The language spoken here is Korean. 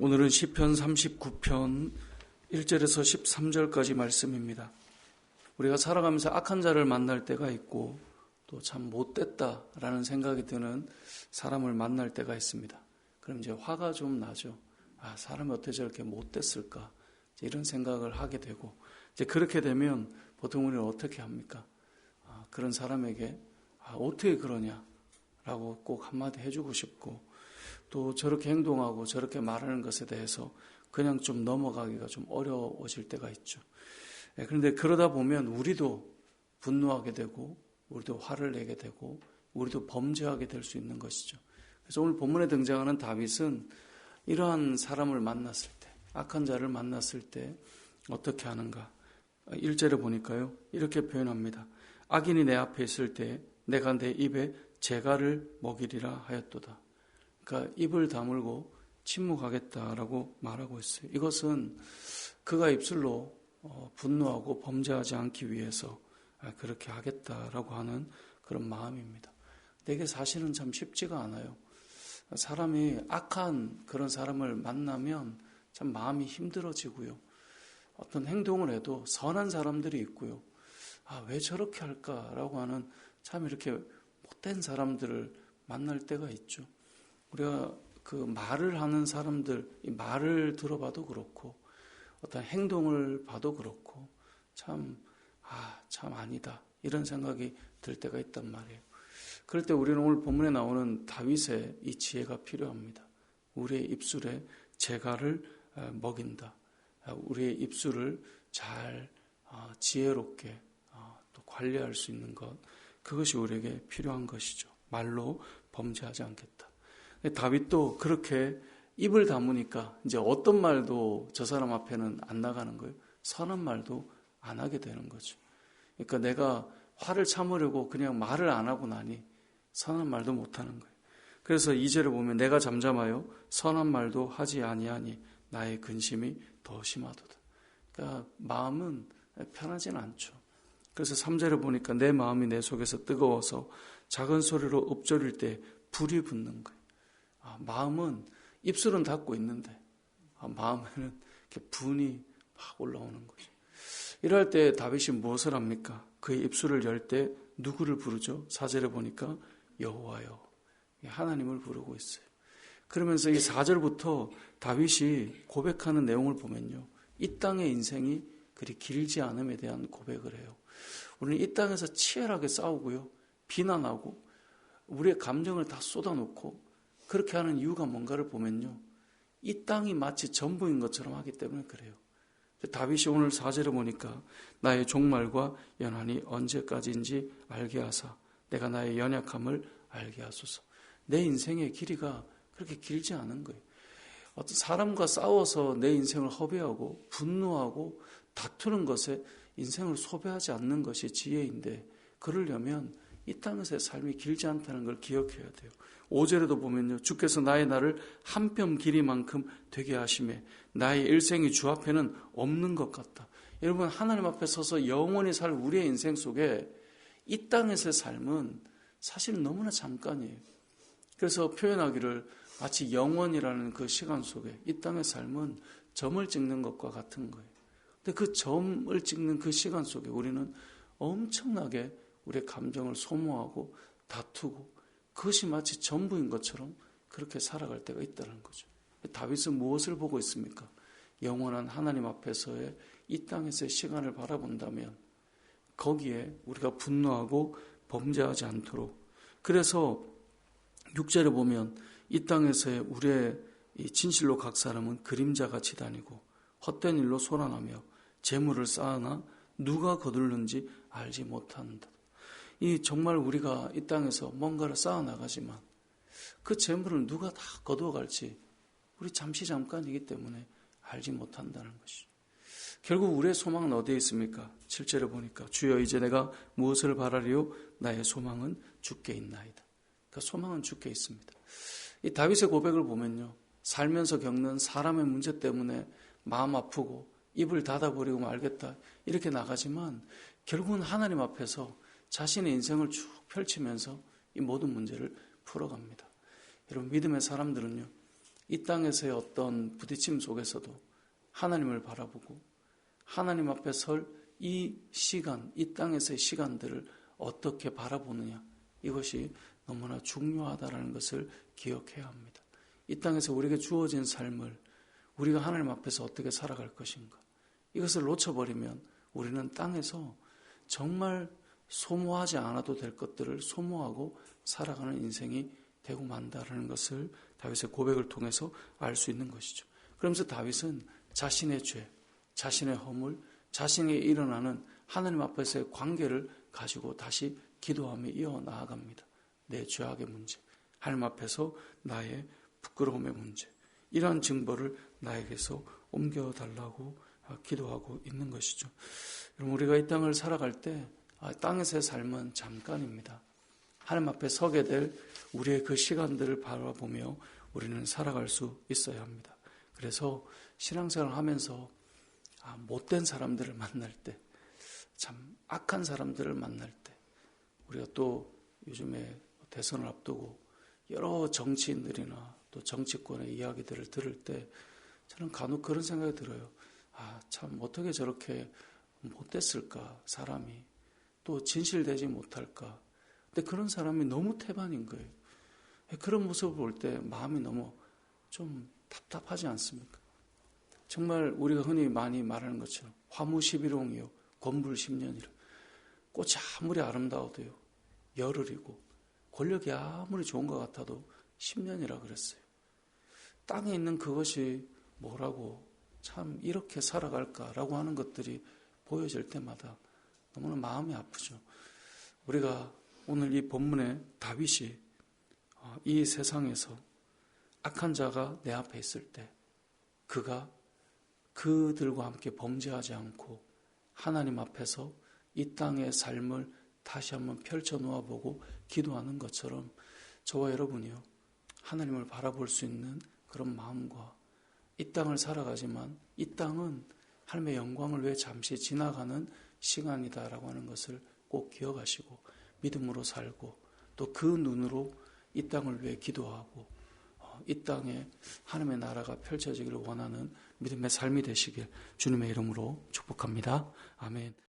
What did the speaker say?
오늘은 시편 39편 1절에서 13절까지 말씀입니다. 우리가 살아가면서 악한 자를 만날 때가 있고 또 참 못됐다라는 생각이 드는 사람을 만날 때가 있습니다. 그럼 이제 화가 좀 나죠. 사람이 어떻게 저렇게 못됐을까? 이런 생각을 하게 되고, 이제 그렇게 되면 보통 우리는 어떻게 합니까? 그런 사람에게 어떻게 그러냐라고 꼭 한마디 해주고 싶고, 또 저렇게 행동하고 저렇게 말하는 것에 대해서 그냥 좀 넘어가기가 좀 어려워질 때가 있죠. 그런데 그러다 보면 우리도 분노하게 되고 우리도 화를 내게 되고 우리도 범죄하게 될 수 있는 것이죠. 그래서 오늘 본문에 등장하는 다윗은 이러한 사람을 만났을 때, 악한 자를 만났을 때 어떻게 하는가? 1절에 보니까요, 이렇게 표현합니다. 악인이 내 앞에 있을 때 내가 내 입에 재갈을 먹이리라 하였도다. 그러니까 입을 다물고 침묵하겠다라고 말하고 있어요. 이것은 그가 입술로 분노하고 범죄하지 않기 위해서 그렇게 하겠다라고 하는 그런 마음입니다. 근데 이게 사실은 참 쉽지가 않아요. 사람이 악한 그런 사람을 만나면 참 마음이 힘들어지고요. 어떤 행동을 해도 선한 사람들이 있고요. 왜 저렇게 할까라고 하는 참 이렇게 못된 사람들을 만날 때가 있죠. 우리가 그 말을 하는 사람들, 이 말을 들어봐도 그렇고 어떤 행동을 봐도 그렇고 참 아니다 이런 생각이 들 때가 있단 말이에요. 그럴 때 우리는 오늘 본문에 나오는 다윗의 이 지혜가 필요합니다. 우리의 입술에 재갈을 먹인다. 우리의 입술을 잘 지혜롭게 또 관리할 수 있는 것, 그것이 우리에게 필요한 것이죠. 말로 범죄하지 않겠다. 다윗도 그렇게 입을 다무니까 이제 어떤 말도 저 사람 앞에는 안 나가는 거예요. 선한 말도 안 하게 되는 거죠. 그러니까 내가 화를 참으려고 그냥 말을 안 하고 나니 선한 말도 못 하는 거예요. 그래서 2절에 보면 내가 잠잠하여 선한 말도 하지 아니하니 나의 근심이 더 심하도다. 그러니까 마음은 편하진 않죠. 그래서 3절에 보니까 내 마음이 내 속에서 뜨거워서 작은 소리로 읊조릴 때 불이 붙는 거예요. 마음은 입술은 닫고 있는데 마음에는 이렇게 분이 막 올라오는 거죠. 이럴 때 다윗이 무엇을 합니까? 그의 입술을 열 때 누구를 부르죠? 4절에 보니까 여호와여, 하나님을 부르고 있어요. 그러면서 이 4절부터 다윗이 고백하는 내용을 보면요, 이 땅의 인생이 그리 길지 않음에 대한 고백을 해요. 우리는 이 땅에서 치열하게 싸우고요, 비난하고 우리의 감정을 다 쏟아놓고 그렇게 하는 이유가 뭔가를 보면요, 이 땅이 마치 전부인 것처럼 하기 때문에 그래요. 다윗이 오늘 4절에 보니까 나의 종말과 연한이 언제까지인지 알게 하사 내가 나의 연약함을 알게 하소서. 내 인생의 길이가 그렇게 길지 않은 거예요. 어떤 사람과 싸워서 내 인생을 허비하고 분노하고 다투는 것에 인생을 소비하지 않는 것이 지혜인데, 그러려면 이 땅에서의 삶이 길지 않다는 걸 기억해야 돼요. 5절에도 보면요, 주께서 나의 날을 한 뼘 길이만큼 되게 하시매 나의 일생이 주 앞에는 없는 것 같다. 여러분, 하나님 앞에 서서 영원히 살 우리의 인생 속에 이 땅에서의 삶은 사실 너무나 잠깐이에요. 그래서 표현하기를 마치 영원이라는 그 시간 속에 이 땅의 삶은 점을 찍는 것과 같은 거예요. 근데 그 점을 찍는 그 시간 속에 우리는 엄청나게 우리의 감정을 소모하고 다투고 그것이 마치 전부인 것처럼 그렇게 살아갈 때가 있다는 거죠. 다윗은 무엇을 보고 있습니까? 영원한 하나님 앞에서의 이 땅에서의 시간을 바라본다면 거기에 우리가 분노하고 범죄하지 않도록, 그래서 6절에 보면 이 땅에서의 우리의 이 진실로 각 사람은 그림자같이 다니고 헛된 일로 소란하며 재물을 쌓으나 누가 거둘는지 알지 못한다. 이 정말 우리가 이 땅에서 뭔가를 쌓아나가지만 그 재물을 누가 다 거두어갈지 우리 잠깐이기 때문에 알지 못한다는 것이죠. 결국 우리의 소망은 어디에 있습니까? 7절에 보니까 주여 이제 내가 무엇을 바라리요? 나의 소망은 주께 있나이다. 그러니까 소망은 주께 있습니다. 이 다윗의 고백을 보면요, 살면서 겪는 사람의 문제 때문에 마음 아프고 입을 닫아버리고 말겠다 이렇게 나가지만 결국은 하나님 앞에서 자신의 인생을 쭉 펼치면서 이 모든 문제를 풀어갑니다. 여러분, 믿음의 사람들은요, 이 땅에서의 어떤 부딪힘 속에서도 하나님을 바라보고 하나님 앞에 설 이 시간, 이 땅에서의 시간들을 어떻게 바라보느냐, 이것이 너무나 중요하다는 것을 기억해야 합니다. 이 땅에서 우리에게 주어진 삶을 우리가 하나님 앞에서 어떻게 살아갈 것인가, 이것을 놓쳐버리면 우리는 땅에서 정말 소모하지 않아도 될 것들을 소모하고 살아가는 인생이 되고 만다라는 것을 다윗의 고백을 통해서 알 수 있는 것이죠. 그러면서 다윗은 자신의 죄, 자신의 허물, 자신이 일어나는 하나님 앞에서의 관계를 가지고 다시 기도하며 이어나아갑니다. 내 죄악의 문제, 하나님 앞에서 나의 부끄러움의 문제, 이러한 증거를 나에게서 옮겨달라고 기도하고 있는 것이죠. 여러분, 우리가 이 땅을 살아갈 때 땅에서의 삶은 잠깐입니다. 하나님 앞에 서게 될 우리의 그 시간들을 바라보며 우리는 살아갈 수 있어야 합니다. 그래서 신앙생활을 하면서 못된 사람들을 만날 때, 참 악한 사람들을 만날 때, 우리가 또 요즘에 대선을 앞두고 여러 정치인들이나 또 정치권의 이야기들을 들을 때 저는 간혹 그런 생각이 들어요. 참 어떻게 저렇게 못됐을까, 사람이. 또 진실되지 못할까. 근데 그런 사람이 너무 태반인 거예요. 그런 모습을 볼 때 마음이 너무 좀 답답하지 않습니까? 정말 우리가 흔히 많이 말하는 것처럼 화무 11홍이요 권불 10년이라. 꽃이 아무리 아름다워도요 열흘이고, 권력이 아무리 좋은 것 같아도 10년이라 그랬어요. 땅에 있는 그것이 뭐라고, 참 이렇게 살아갈까라고 하는 것들이 보여질 때마다 너무나 마음이 아프죠. 우리가 오늘 이 본문의 다윗이 이 세상에서 악한 자가 내 앞에 있을 때 그가 그들과 함께 범죄하지 않고 하나님 앞에서 이 땅의 삶을 다시 한번 펼쳐 놓아보고 기도하는 것처럼 저와 여러분이요, 하나님을 바라볼 수 있는 그런 마음과 이 땅을 살아가지만 이 땅은 하나님의 영광을 위해 잠시 지나가는 시간이다라고 하는 것을 꼭 기억하시고 믿음으로 살고 또 그 눈으로 이 땅을 위해 기도하고 이 땅에 하나님의 나라가 펼쳐지기를 원하는 믿음의 삶이 되시길 주님의 이름으로 축복합니다. 아멘.